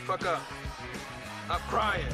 fuck up. I'm crying.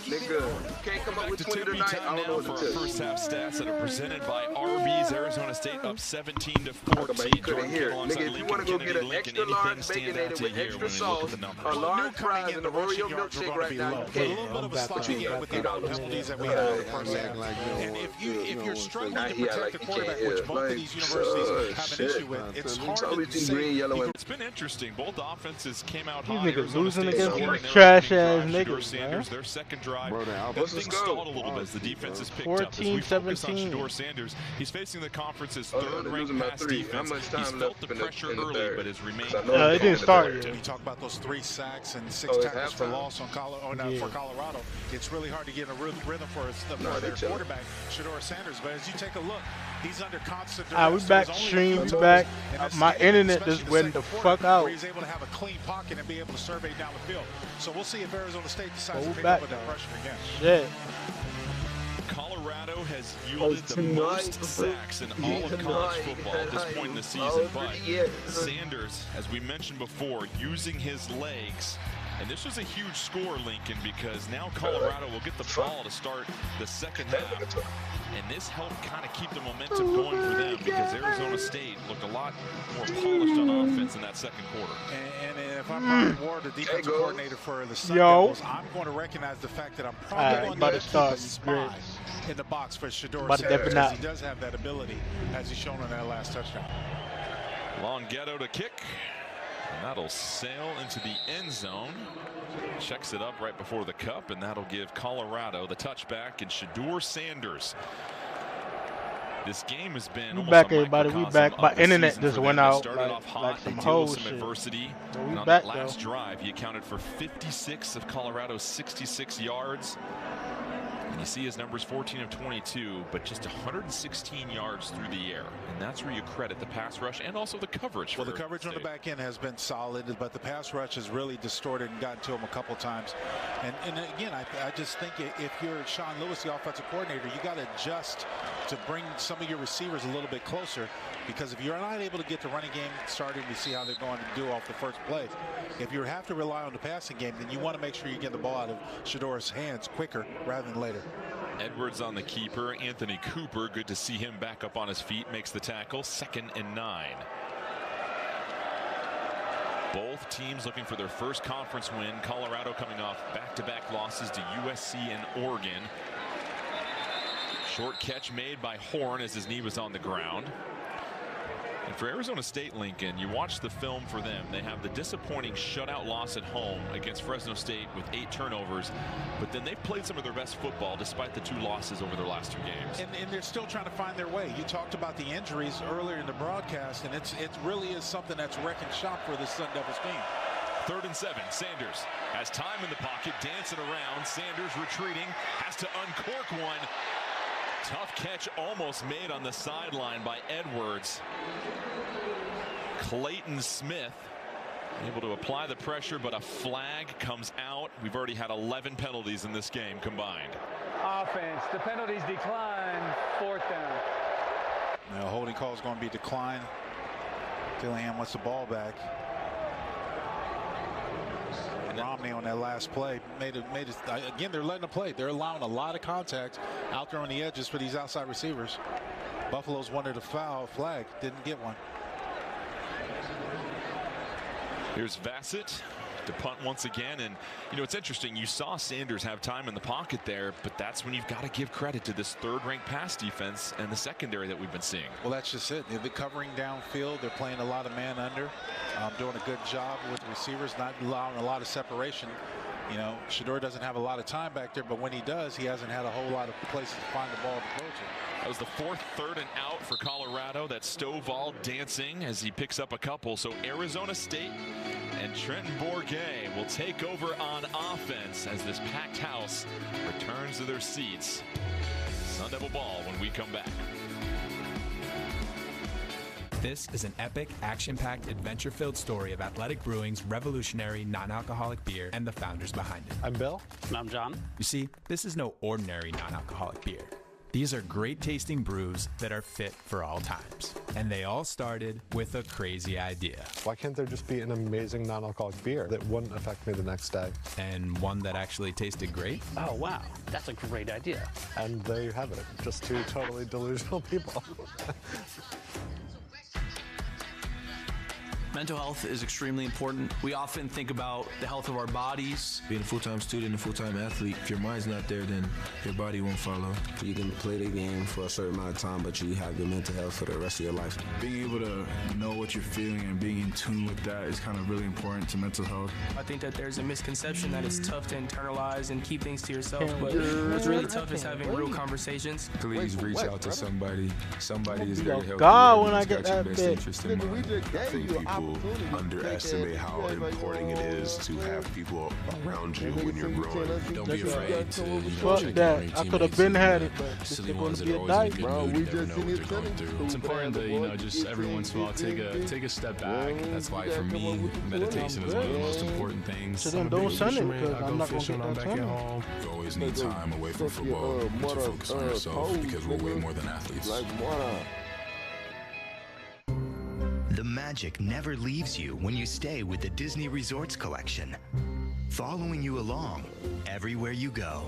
Nigga, you can't come up with 20 tonight. I don't know what to tell you. First half stats that are presented by Arby's. Arizona State up 17-14. You couldn't hear it. Nigga, if you want to go get an extra large baconator with extra sauce, a large fries, and an Oreo milkshake right now, you can't. A little bit of a sloppy game with the penalties that we had in the first half. And if you're struggling to protect the quarterback, which both of these universities have an issue with, it's hard to say. It's been interesting. Both offenses came out These high. niggas losing against these trash ass niggas, man. Their second drive. Then things stalled a little bit as the defense has picked up. As we focus on Shedeur Sanders, he's facing the conference's third-ranked pass defense. He's felt the pressure early, but has remained. It didn't start yet. You talk about those 3 sacks and 6 tackles for loss on for Colorado. It's really hard to get a rhythm for their quarterback, Shedeur Sanders. But as you take a look, he's under constant duress. We back, stream, we back. My internet just went the fuck out. He's able to have a clean pocket and be able to survey down the field. So we'll see if Arizona State decides to pick up with that pressure again. Shit. Colorado has yielded the most sacks in all of college football at this point in the season, but Sanders, as we mentioned before, using his legs. And this was a huge score, Lincoln, because now Colorado will get the ball to start the second half. And this helped kind of keep the momentum going for them because Arizona State looked a lot more polished on offense in that second quarter. And if I'm Brian Ward, the defensive coordinator for the Sun Devils, I'm going to recognize the fact that I'm probably going to keep a spy in the box for Shedeur Sanders because he does have that ability, as he's shown on that last touchdown. Long ghetto to kick. And that'll sail into the end zone. Checks it up right before the cup, and that'll give Colorado the touchback and Shedeur Sanders. This game has been almost back, a everybody. We back. My internet just went out like some whole shit. Adversity. We And on back, that last drive, he accounted for 56 of Colorado's 66 yards. And you see his numbers 14 of 22, but just 116 yards through the air. And that's where you credit the pass rush and also the coverage. Well, the coverage on the back end has been solid, but the pass rush has really distorted and gotten to him a couple times. And again, I just think if you're Sean Lewis, the offensive coordinator, you got to adjust to bring some of your receivers a little bit closer, because if you're not able to get the running game started, we see how they're going to do off the first play. If you have to rely on the passing game, then you want to make sure you get the ball out of Shedeur's hands quicker rather than later. Edwards on the keeper. Anthony Cooper, good to see him back up on his feet, makes the tackle. 2nd and 9. Both teams looking for their first conference win. Colorado coming off back-to-back losses to USC and Oregon. Short catch made by Horn as his knee was on the ground. And for Arizona State, Lincoln, you watch the film for them. They have the disappointing shutout loss at home against Fresno State with 8 turnovers. But then they've played some of their best football despite the 2 losses over their last 2 games. And they're still trying to find their way. You talked about the injuries earlier in the broadcast, and it really is something that's wrecking shop for this Sun Devils team. 3rd and 7. Sanders has time in the pocket, dancing around. Sanders retreating, has to uncork one. Tough catch almost made on the sideline by Edwards. Clayton Smith able to apply the pressure, but a flag comes out. We've already had 11 penalties in this game combined. Offense, the penalties decline. 4th down. Now, holding call is going to be declined. Dillingham wants the ball back. Romney on that last play made it again. They're letting it play. They're allowing a lot of contact out there on the edges for these outside receivers. Buffalo's wanted a foul flag, didn't get one. Here's Vassett to punt once again. And you know, it's interesting, you saw Sanders have time in the pocket there, but that's when you've got to give credit to this 3rd-ranked pass defense and the secondary that we've been seeing. Well, that's just it. They're covering downfield. They're playing a lot of man under, doing a good job with the receivers, not allowing a lot of separation. You know, Shedeur doesn't have a lot of time back there, but when he does, he hasn't had a whole lot of places to find the ball to throw to. That was the 4th 3rd and out for Colorado. That's Stovall dancing as he picks up a couple. So Arizona State and Trenton Bourguet will take over on offense as this packed house returns to their seats. Sun Devil ball when we come back. This is an epic, action-packed, adventure-filled story of Athletic Brewing's revolutionary non-alcoholic beer and the founders behind it. I'm Bill. And I'm John. You see, this is no ordinary non-alcoholic beer. These are great tasting brews that are fit for all times. And they all started with a crazy idea. Why can't there just be an amazing non-alcoholic beer that wouldn't affect me the next day? And one that actually tasted great? Oh, wow. That's a great idea. And there you have it. Just two totally delusional people. Mental health is extremely important. We often think about the health of our bodies. Being a full-time student, a full-time athlete, if your mind's not there, then your body won't follow. You can play the game for a certain amount of time, but you have your mental health for the rest of your life. Being able to know what you're feeling and being in tune with that is kind of really important to mental health. I think that there's a misconception that it's tough to internalize and keep things to yourself, but what's really tough is having real conversations. Please reach out to somebody. Somebody is there to help God, when I got get your that best bit. interest in mind. I think people underestimate how important it is to have people around you when you're growing. Don't be afraid to Fuck that. I could have been had it, but it's silly going ones to that be are a always in dice. a good mood. You never know what they're going through. It's important to, just every once in a while take a step back. That's why for me, meditation is one of the most important things. So then don't send it because I'm not going to get that back at tunnel. home. You always need time away from football to focus on yourself because we're way more than athletes. The magic never leaves you when you stay with the Disney Resorts Collection, following you along everywhere you go,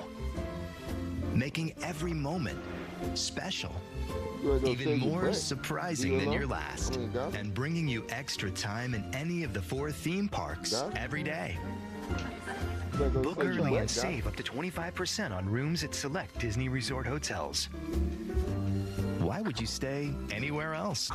making every moment special, even more surprising than your last, and bringing you extra time in any of the 4 theme parks every day. Book early and save up to 25% on rooms at select Disney Resort hotels. Why would you stay anywhere else?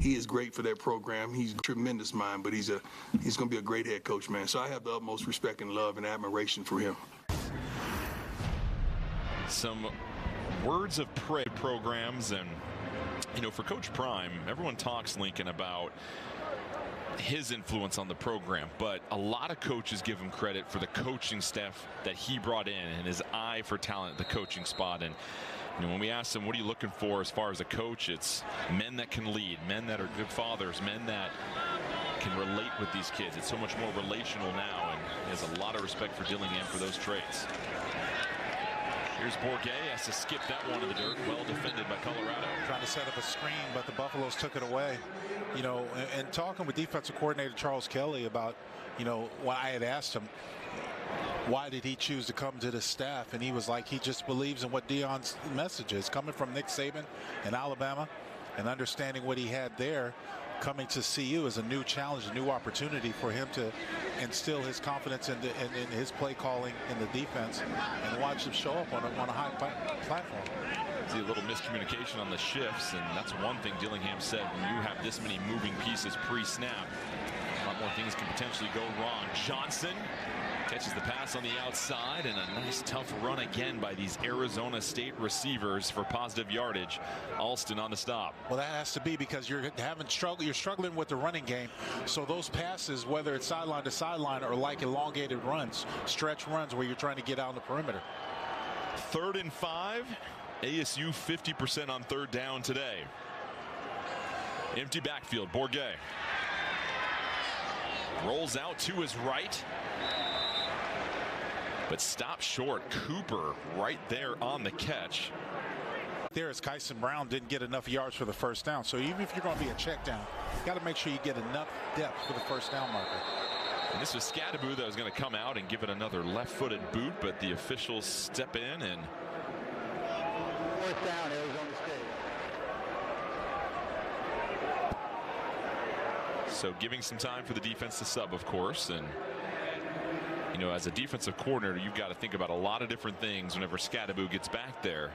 He is great for that program. He's a tremendous mind, but he's going to be a great head coach, man. So I have the utmost respect and love and admiration for him. Some words of praise programs, and for Coach Prime, everyone talks, Lincoln, about his influence on the program, but a lot of coaches give him credit for the coaching staff that he brought in and his eye for talent at the coaching spot. And when we asked him, what are you looking for as far as a coach, it's men that can lead, men that are good fathers, men that can relate with these kids. It's so much more relational now, and he has a lot of respect for Dillingham for those traits. Here's Bourget, has to skip that one in the dirt. Well defended by Colorado. Trying to set up a screen, but the Buffaloes took it away. And talking with defensive coordinator Charles Kelly about, when I had asked him, why did he choose to come to the staff? And he was like, he just believes in what Deion's message is. Coming from Nick Saban in Alabama and understanding what he had there, coming to CU is a new challenge, a new opportunity for him to instill his confidence in his play calling in the defense and watch him show up on a high platform. See a little miscommunication on the shifts, and that's one thing Dillingham said. When you have this many moving pieces pre-snap, a lot more things can potentially go wrong. Johnson catches the pass on the outside, and a nice tough run again by these Arizona State receivers for positive yardage. Alston on the stop. Well, that has to be because you're struggling with the running game. So those passes, whether it's sideline to sideline or like elongated runs, stretch runs where you're trying to get out on the perimeter. 3rd and 5. ASU 50% on 3rd down today. Empty backfield. Bourget rolls out to his right, but stops short. Cooper right there on the catch. There is Kyson Brown didn't get enough yards for the first down. So even if you're going to be a check down, you got to make sure you get enough depth for the first down marker. And this was Scadaboo that was going to come out and give it another left-footed boot, but the officials step in and 4th down, Arizona State. So giving some time for the defense to sub, of course. And, as a defensive coordinator, you've got to think about a lot of different things whenever Scadaboo gets back there.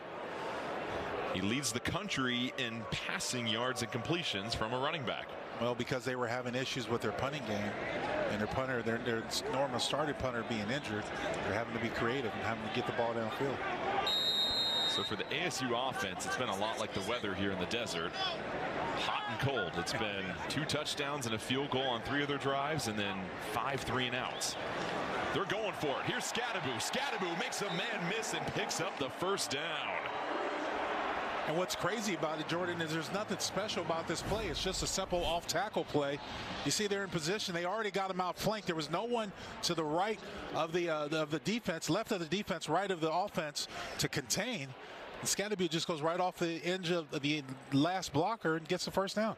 He leads the country in passing yards and completions from a running back. Well, because they were having issues with their punting game, and their punter, their normal starting punter being injured, they're having to be creative and having to get the ball downfield. So for the ASU offense, it's been a lot like the weather here in the desert. Hot and cold. It's been 2 touchdowns and a field goal on 3 of their drives, and then 5 3-and-outs. They're going for it. Here's Scadaboo. Scadaboo makes a man miss and picks up the first down. And what's crazy about it, Jordan, is there's nothing special about this play. It's just a simple off-tackle play. You see they're in position. They already got him outflanked. There was no one to the right of the defense, left of the defense, right of the offense to contain. And Scadaboo just goes right off the edge of the last blocker and gets the first down.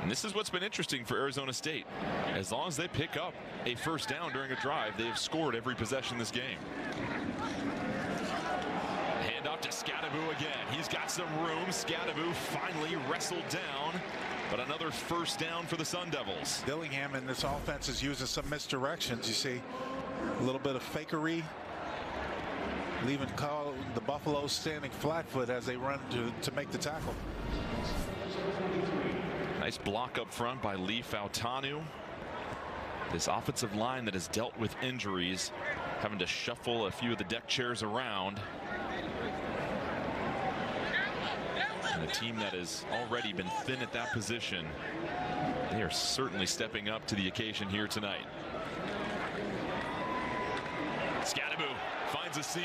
And this is what's been interesting for Arizona State. As long as they pick up a first down during a drive, they have scored every possession this game. Hand off to Scadaboo again. He's got some room. Scadaboo finally wrestled down, but another first down for the Sun Devils. Dillingham in this offense is using some misdirections. You see a little bit of fakery, leaving the Buffaloes standing flat-foot as they run to make the tackle. Nice block up front by Lee Fautanu. This offensive line that has dealt with injuries, having to shuffle a few of the deck chairs around. And a team that has already been thin at that position, they are certainly stepping up to the occasion here tonight. Scadaboo finds a seam.